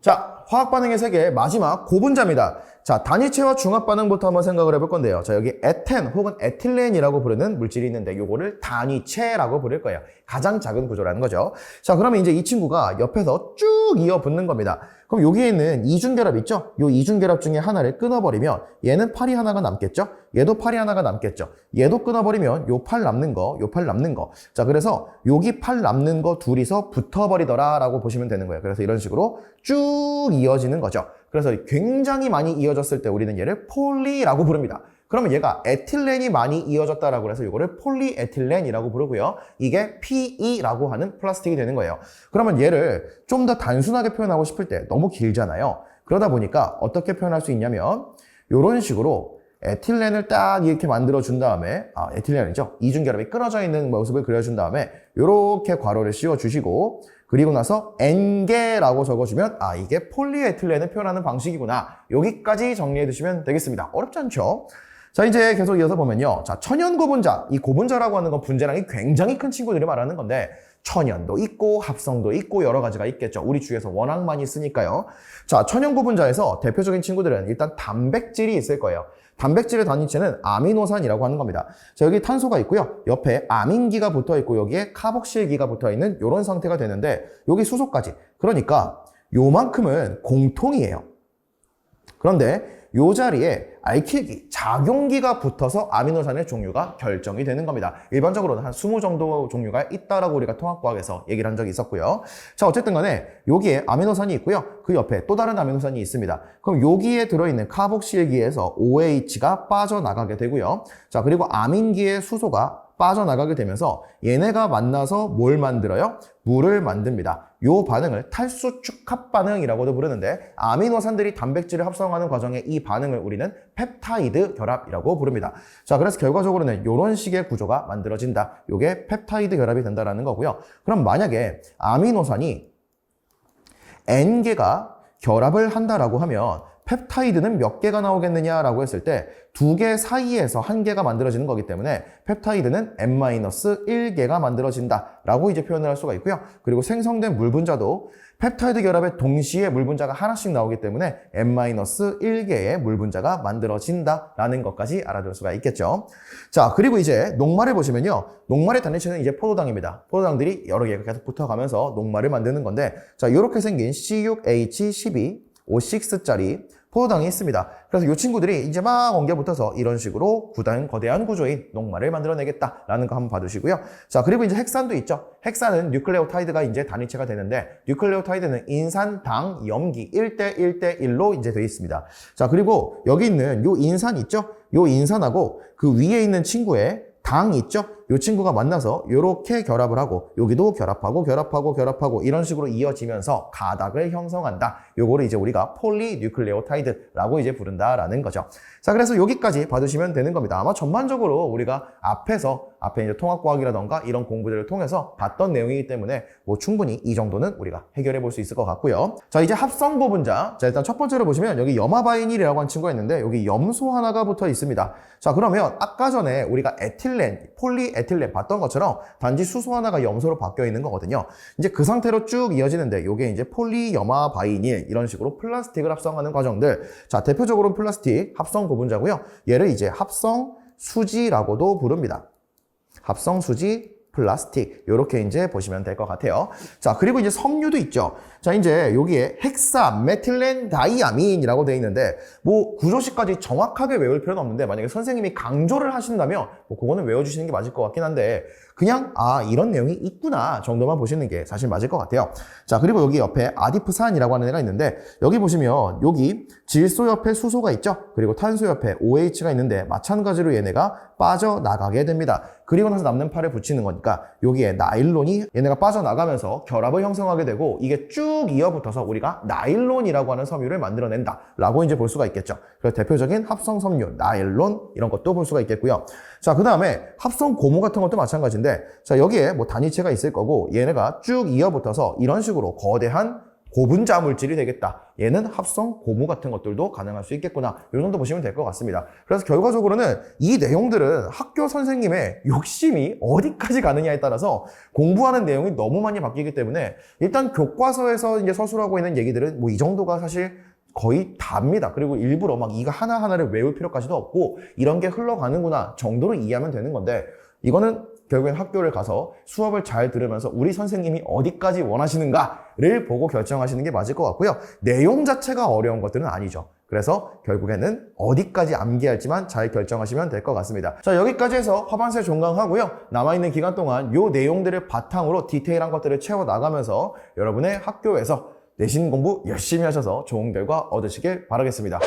자, 화학 반응의 세계 마지막 고분자입니다. 자, 단위체와 중합 반응부터 한번 생각을 해볼 건데요. 자, 여기 에텐 혹은 에틸렌이라고 부르는 물질이 있는데 요거를 단위체라고 부를 거예요. 가장 작은 구조라는 거죠. 자, 그러면 이제 이 친구가 옆에서 쭉 이어 붙는 겁니다. 그럼 여기에 있는 이중결합 있죠? 요 이중결합 중에 하나를 끊어버리면 얘는 팔이 하나가 남겠죠? 얘도 팔이 하나가 남겠죠? 얘도 끊어버리면 요 팔 남는 거, 요 팔 남는 거. 자, 그래서 여기 팔 남는 거 둘이서 붙어버리더라 라고 보시면 되는 거예요. 그래서 이런 식으로 쭉 이어지는 거죠. 그래서 굉장히 많이 이어졌을 때 우리는 얘를 폴리라고 부릅니다. 그러면 얘가 에틸렌이 많이 이어졌다라고 해서 이거를 폴리에틸렌이라고 부르고요. 이게 PE라고 하는 플라스틱이 되는 거예요. 그러면 얘를 좀 더 단순하게 표현하고 싶을 때 너무 길잖아요. 그러다 보니까 어떻게 표현할 수 있냐면 이런 식으로 에틸렌을 딱 이렇게 만들어준 다음에 에틸렌 아니죠? 이중결합이 끊어져 있는 모습을 그려준 다음에 이렇게 괄호를 씌워주시고 그리고 나서 N개라고 적어주면 이게 폴리에틸렌을 표현하는 방식이구나. 여기까지 정리해 두시면 되겠습니다. 어렵지 않죠? 자, 이제 계속 이어서 보면요. 자, 천연 고분자. 이 고분자라고 하는 건 분자량이 굉장히 큰 친구들이 말하는 건데 천연도 있고 합성도 있고 여러 가지가 있겠죠. 우리 주위에서 워낙 많이 쓰니까요. 자, 천연 고분자에서 대표적인 친구들은 일단 단백질이 있을 거예요. 단백질의 단위체는 아미노산이라고 하는 겁니다. 자, 여기 탄소가 있고요. 옆에 아민기가 붙어 있고 여기에 카복실기가 붙어 있는 이런 상태가 되는데 여기 수소까지. 그러니까 요만큼은 공통이에요. 그런데 요 자리에 알킬기, 작용기가 붙어서 아미노산의 종류가 결정이 되는 겁니다. 일반적으로는 한 20 정도 종류가 있다라고 우리가 통합과학에서 얘기를 한 적이 있었고요. 자, 어쨌든 간에 여기에 아미노산이 있고요. 그 옆에 또 다른 아미노산이 있습니다. 그럼 여기에 들어있는 카복실기에서 OH가 빠져나가게 되고요. 자, 그리고 아민기의 수소가 빠져나가게 되면서 얘네가 만나서 뭘 만들어요? 물을 만듭니다. 이 반응을 탈수축합 반응이라고도 부르는데 아미노산들이 단백질을 합성하는 과정의 이 반응을 우리는 펩타이드 결합이라고 부릅니다. 자, 그래서 결과적으로는 이런 식의 구조가 만들어진다. 이게 펩타이드 결합이 된다는 거고요. 그럼 만약에 아미노산이 N개가 결합을 한다라고 하면 펩타이드는 몇 개가 나오겠느냐라고 했을 때 2개 사이에서 1개가 만들어지는 거기 때문에 펩타이드는 N-1개가 만들어진다라고 이제 표현을 할 수가 있고요. 그리고 생성된 물 분자도 펩타이드 결합에 동시에 물 분자가 하나씩 나오기 때문에 N-1개의 물 분자가 만들어진다라는 것까지 알아둘 수가 있겠죠. 자, 그리고 이제 녹말을 보시면요. 녹말의 단위체는 이제 포도당입니다. 포도당들이 여러 개가 계속 붙어가면서 녹말을 만드는 건데 자, 이렇게 생긴 C6H12 O6짜리 포도당이 있습니다. 그래서 이 친구들이 이제 막 엉겨 붙어서 이런 식으로 거대한 구조인 녹말을 만들어내겠다라는 거 한번 봐두시고요. 자, 그리고 이제 헥산도 있죠. 헥산은 뉴클레오타이드가 이제 단위체가 되는데 뉴클레오타이드는 인산, 당, 염기 1대1대1로 이제 되어 있습니다. 자, 그리고 여기 있는 요 인산 있죠? 요 인산하고 그 위에 있는 친구의 당 있죠? 이 친구가 만나서 이렇게 결합을 하고 여기도 결합하고 이런 식으로 이어지면서 가닥을 형성한다. 요거를 이제 우리가 폴리뉴클레오타이드라고 이제 부른다라는 거죠. 자, 그래서 여기까지 봐두시면 되는 겁니다. 아마 전반적으로 우리가 앞에 이제 통합과학이라던가 이런 공부들을 통해서 봤던 내용이기 때문에 뭐 충분히 이 정도는 우리가 해결해 볼 수 있을 것 같고요. 자, 이제 합성고분자. 자, 일단 첫 번째로 보시면 여기 염화바이닐이라고 한 친구가 있는데 여기 염소 하나가 붙어 있습니다. 자, 그러면 아까 전에 우리가 에틸렌, 폴리에틸렌 봤던 것처럼 단지 수소 하나가 염소로 바뀌어 있는 거거든요. 이제 그 상태로 쭉 이어지는데 이게 이제 폴리염화바이닐 이런 식으로 플라스틱을 합성하는 과정들. 자, 대표적으로 플라스틱 합성 고분자고요. 얘를 이제 합성 수지라고도 부릅니다. 합성 수지 플라스틱 이렇게 이제 보시면 될 것 같아요. 자, 그리고 이제 섬유도 있죠. 자, 이제 여기에 헥사 메틸렌 다이아민이라고 되어 있는데 뭐 구조식까지 정확하게 외울 필요는 없는데 만약에 선생님이 강조를 하신다면 뭐 그거는 외워주시는 게 맞을 것 같긴 한데 그냥 이런 내용이 있구나 정도만 보시는 게 사실 맞을 것 같아요. 자, 그리고 여기 옆에 아디프산이라고 하는 애가 있는데 여기 보시면 여기 질소 옆에 수소가 있죠. 그리고 탄소 옆에 OH가 있는데 마찬가지로 얘네가 빠져나가게 됩니다. 그리고 나서 남는 팔에 붙이는 거니까 여기에 나일론이 얘네가 빠져나가면서 결합을 형성하게 되고 이게 쭉 이어붙어서 우리가 나일론이라고 하는 섬유를 만들어낸다 라고 이제 볼 수가 있겠죠. 그래서 대표적인 합성 섬유 나일론 이런 것도 볼 수가 있겠고요. 자, 그 다음에 합성 고무 같은 것도 마찬가지인데 자, 여기에 뭐 단위체가 있을 거고 얘네가 쭉 이어붙어서 이런 식으로 거대한 고분자 물질이 되겠다. 얘는 합성 고무 같은 것들도 가능할 수 있겠구나. 이 정도 보시면 될 것 같습니다. 그래서 결과적으로는 이 내용들은 학교 선생님의 욕심이 어디까지 가느냐에 따라서 공부하는 내용이 너무 많이 바뀌기 때문에 일단 교과서에서 이제 서술하고 있는 얘기들은 뭐 이 정도가 사실 거의 답니다. 그리고 일부러 막 이거 하나하나를 외울 필요까지도 없고 이런 게 흘러가는구나 정도로 이해하면 되는 건데 이거는 결국엔 학교를 가서 수업을 잘 들으면서 우리 선생님이 어디까지 원하시는가를 보고 결정하시는 게 맞을 것 같고요. 내용 자체가 어려운 것들은 아니죠. 그래서 결국에는 어디까지 암기할지만 잘 결정하시면 될 것 같습니다. 자, 여기까지 해서 화반세 종강하고요. 남아있는 기간 동안 이 내용들을 바탕으로 디테일한 것들을 채워나가면서 여러분의 학교에서 내신 공부 열심히 하셔서 좋은 결과 얻으시길 바라겠습니다.